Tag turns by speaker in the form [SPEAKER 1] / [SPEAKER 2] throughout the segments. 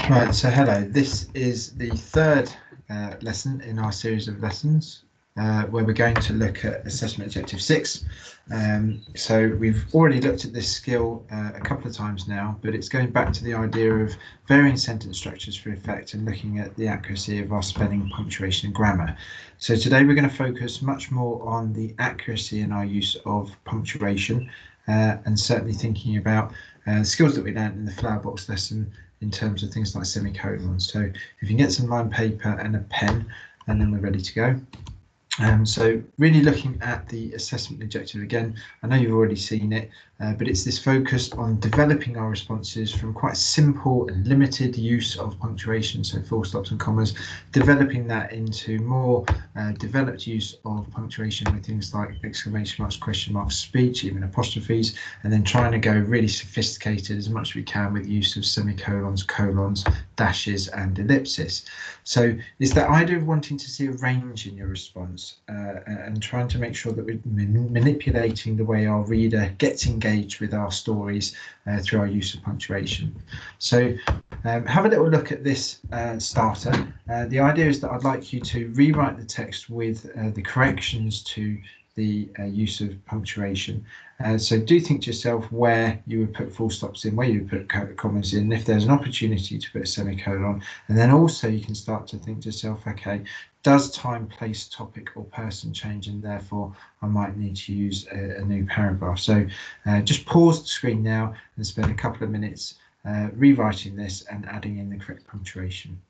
[SPEAKER 1] Right, so hello, this is the third lesson in our series of lessons where we're going to look at assessment objective 6. So we've already looked at this skill a couple of times now, but it's going back to the idea of varying sentence structures for effect and looking at the accuracy of our spelling, punctuation and grammar. So today we're going to focus much more on the accuracy in our use of punctuation and certainly thinking about skills that we learned in the flower box lesson in terms of things like semicolons. So if you can get some lined paper and a pen, and then we're ready to go. So really looking at the assessment objective again, I know you've already seen it, but it's this focus on developing our responses from quite simple and limited use of punctuation, so full stops and commas, developing that into more developed use of punctuation with things like exclamation marks, question marks, speech, even apostrophes, and then trying to go really sophisticated as much as we can with use of semicolons, colons, dashes and ellipsis. So it's that idea of wanting to see a range in your response and trying to make sure that we're manipulating the way our reader gets engaged with our stories through our use of punctuation. So have a little look at this starter. The idea is that I'd like you to rewrite the text with the corrections to the use of punctuation. So do think to yourself where you would put full stops in, where you would put commas in, if there's an opportunity to put a semicolon, and then also you can start to think to yourself, okay, does time, place, topic or person change, and therefore I might need to use a new paragraph. So just pause the screen now and spend a couple of minutes rewriting this and adding in the correct punctuation.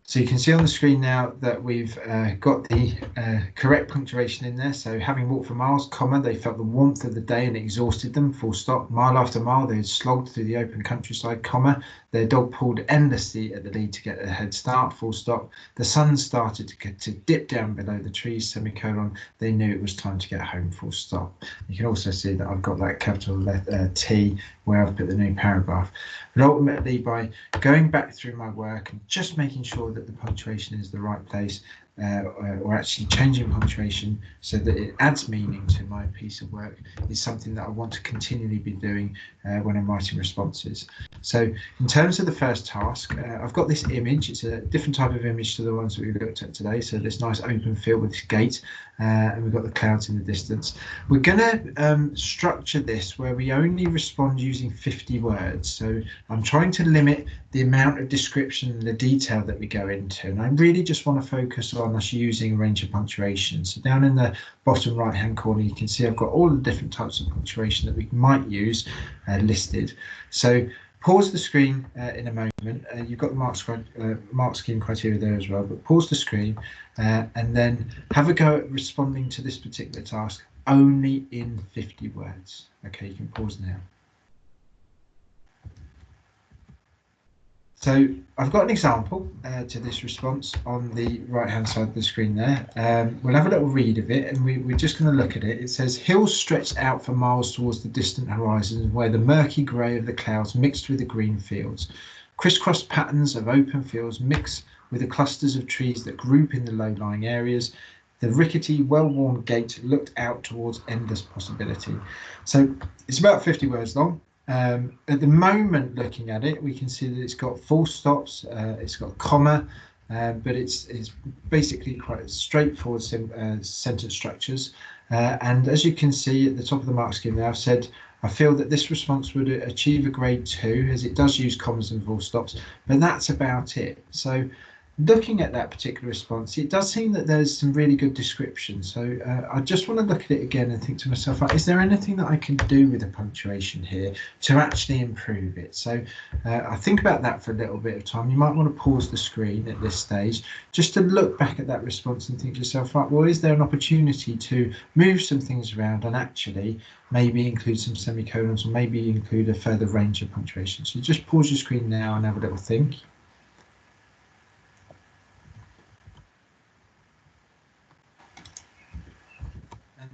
[SPEAKER 1] So you can see on the screen now that we've got the correct punctuation in there. So having walked for miles, comma, they felt the warmth of the day and it exhausted them, full stop. Mile after mile, they had slogged through the open countryside, comma. Their dog pulled endlessly at the lead to get a head start, full stop. The sun started to dip down below the trees, semicolon. They knew it was time to get home, full stop. You can also see that I've got that capital letter T where I've put the new paragraph. But ultimately, by going back through my work and just making sure that the punctuation is the right place, or actually changing punctuation so that it adds meaning to my piece of work, is something that I want to continually be doing when I'm writing responses. So in terms of the first task, I've got this image. It's a different type of image to the ones that we looked at today. So this nice open field with this gate, and we've got the clouds in the distance. We're going to structure this where we only respond using 50 words. So I'm trying to limit the amount of description and the detail that we go into, and I really just want to focus on us using a range of punctuation. So down in the bottom right hand corner you can see I've got all the different types of punctuation that we might use listed. So pause the screen in a moment. You've got the mark scheme criteria there as well, but pause the screen and then have a go at responding to this particular task only in 50 words. Okay, you can pause now. So I've got an example to this response on the right hand side of the screen there. We'll have a little read of it and we're just going to look at it. It says, hills stretched out for miles towards the distant horizon where the murky grey of the clouds mixed with the green fields. Crisscross patterns of open fields mix with the clusters of trees that group in the low-lying areas. The rickety, well-worn gate looked out towards endless possibility. So it's about 50 words long. At the moment, looking at it, we can see that it's got full stops, it's got a comma, but it's basically quite straightforward sentence structures. And as you can see at the top of the mark scheme there, I've said I feel that this response would achieve a grade 2 as it does use commas and full stops, but that's about it. So looking at that particular response, it does seem that there's some really good description. So I just want to look at it again and think to myself, is there anything that I can do with the punctuation here to actually improve it? So I think about that for a little bit of time. You might want to pause the screen at this stage just to look back at that response and think to yourself, right, well, is there an opportunity to move some things around and actually maybe include some semicolons or maybe include a further range of punctuation? So just pause your screen now and have a little think.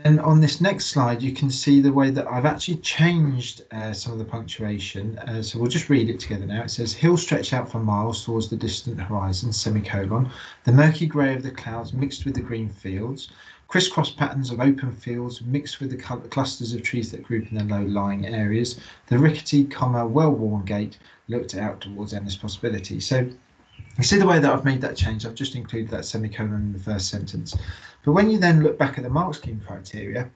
[SPEAKER 1] And on this next slide, you can see the way that I've actually changed some of the punctuation. So we'll just read it together now. It says, hills stretch out for miles towards the distant horizon, semicolon. The murky grey of the clouds mixed with the green fields. crisscross patterns of open fields mixed with the clusters of trees that group in the low-lying areas. The rickety, well-worn gate looked out towards endless possibility. So you see the way that I've made that change. I've just included that semicolon in the first sentence. But when you then look back at the mark scheme criteria,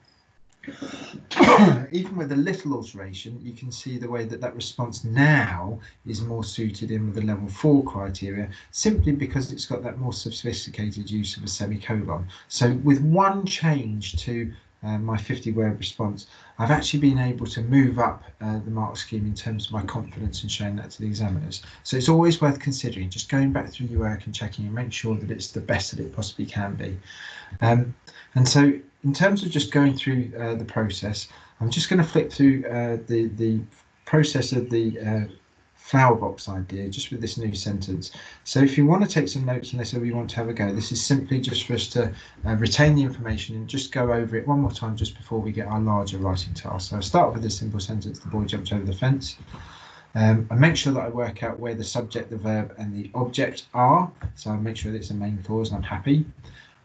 [SPEAKER 1] even with a little alteration, you can see the way that that response now is more suited in with the level 4 criteria, simply because it's got that more sophisticated use of a semicolon. So with one change to my 50-word response, I've actually been able to move up the mark scheme in terms of my confidence in showing that to the examiners. So it's always worth considering, just going back through your work and checking and make sure that it's the best that it possibly can be. And so in terms of just going through the process, I'm just going to flick through the process of the flower box idea just with this new sentence. So if you want to take some notes and they say we want to have a go, this is simply just for us to retain the information and just go over it one more time just before we get our larger writing task. So I start with this simple sentence: the boy jumped over the fence. I make sure that I work out where the subject, the verb and the object are, so I make sure that it's a main clause and I'm happy.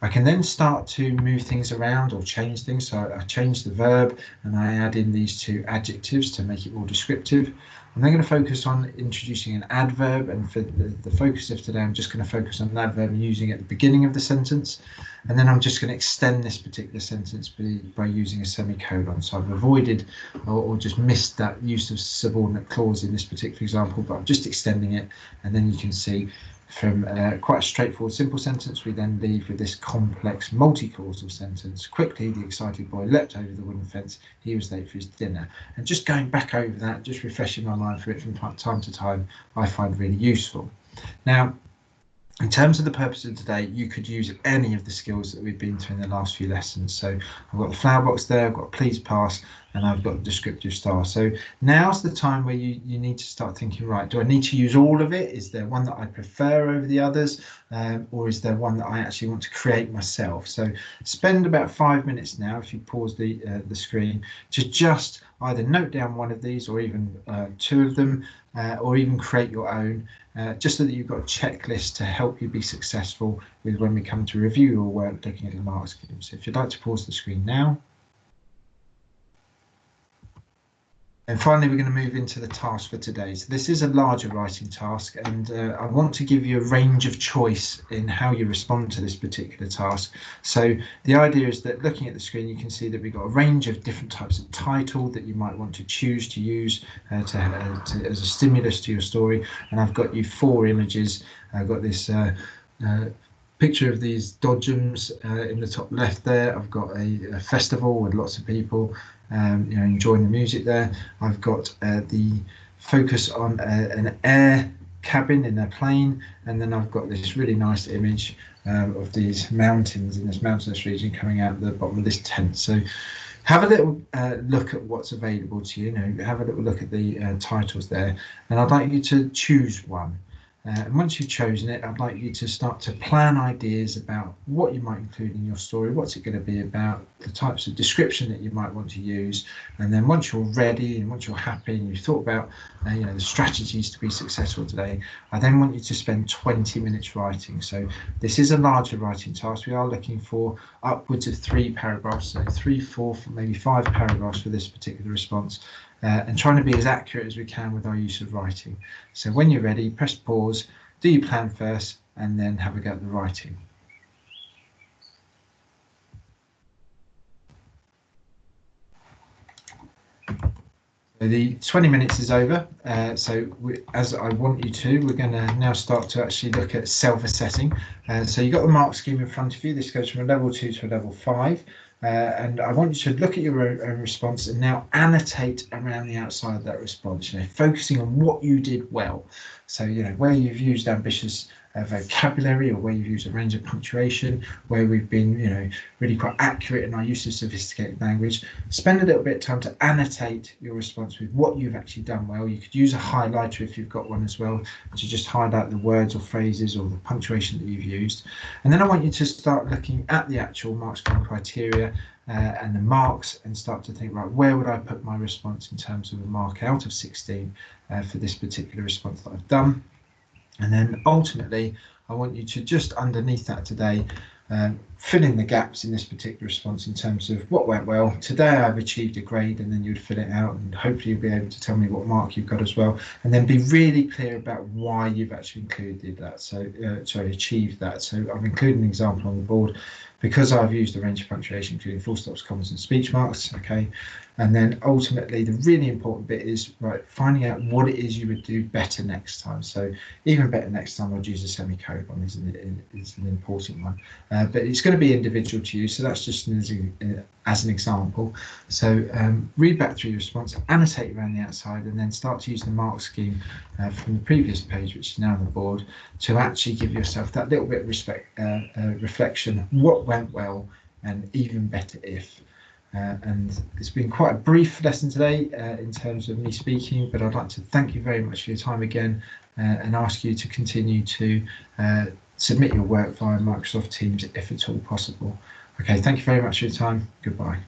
[SPEAKER 1] I can then start to move things around or change things. So I change the verb and I add in these two adjectives to make it more descriptive. I'm then going to focus on introducing an adverb, and for the focus of today, I'm just going to focus on an adverb and using it at the beginning of the sentence. And then I'm just going to extend this particular sentence by using a semicolon. So I've avoided or just missed that use of subordinate clause in this particular example, but I'm just extending it. And then you can see from quite a straightforward simple sentence, we then leave with this complex multi-clausal sentence. Quickly the excited boy leapt over the wooden fence. He was late for his dinner. And just going back over that, just refreshing my mind for it from time to time, I find really useful. Now, in terms of the purpose of today, you could use any of the skills that we've been through in the last few lessons. So I've got the flower box there, I've got please pass, and I've got the descriptive star. So now's the time where you need to start thinking, right, do I need to use all of it? Is there one that I prefer over the others? Or is there one that I actually want to create myself? So spend about 5 minutes now, if you pause the screen, to just either note down one of these or even two of them, or even create your own, just so that you've got a checklist to help you be successful with when we come to review your work looking at the mark scheme. So if you'd like to pause the screen now. And finally, we're going to move into the task for today. So this is a larger writing task, and I want to give you a range of choice in how you respond to this particular task. So the idea is that looking at the screen, you can see that we've got a range of different types of title that you might want to choose to use as a stimulus to your story. And I've got you 4 images. I've got this picture of these dodgems in the top left there. I've got a festival with lots of people enjoying the music there. I've got the focus on an air cabin in a plane, and then I've got this really nice image of these mountains in this mountainous region coming out the bottom of this tent. So have a little look at what's available to you. Have a little look at the titles there, and I'd like you to choose one. And once you've chosen it, I'd like you to start to plan ideas about what you might include in your story, what's it going to be about, the types of description that you might want to use. And then once you're ready and once you're happy and you've thought about the strategies to be successful today, I then want you to spend 20 minutes writing. So this is a larger writing task. We are looking for upwards of 3 paragraphs, so 3, 4, maybe 5 paragraphs for this particular response. And trying to be as accurate as we can with our use of writing. So when you're ready, press pause, do your plan first, and then have a go at the writing. So the 20 minutes is over. As I want you to, we're going to now start to actually look at self-assessing. So you've got the mark scheme in front of you. This goes from a level 2 to a level 5. And I want you to look at your own response and now annotate around the outside of that response, focusing on what you did well. So, where you've used ambitious vocabulary, or where you've used a range of punctuation, where we've been, really quite accurate in our use of sophisticated language. Spend a little bit of time to annotate your response with what you've actually done well. You could use a highlighter if you've got one as well, to just highlight the words or phrases or the punctuation that you've used. And then I want you to start looking at the actual mark scheme criteria and the marks, and start to think, right, where would I put my response in terms of a mark out of 16 for this particular response that I've done. And then ultimately, I want you to just underneath that today, fill in the gaps in this particular response in terms of what went well. Today I've achieved a grade, and then you'd fill it out, and hopefully you'll be able to tell me what mark you've got as well, and then be really clear about why you've actually included that. So achieved that. So I've included an example on the board because I've used a range of punctuation, including full stops, commas, and speech marks. Okay, and then ultimately the really important bit is finding out what it is you would do better next time. So even better next time, I'd use a semicolon is an important one, but it's going to be individual to you. So that's just as an example. So read back through your response, annotate around the outside, and then start to use the mark scheme from the previous page, which is now on the board, to actually give yourself that little bit of reflection, what went well, and even better if. And it's been quite a brief lesson today in terms of me speaking, but I'd like to thank you very much for your time again and ask you to continue to submit your work via Microsoft Teams if at all possible. Okay, thank you very much for your time. Goodbye.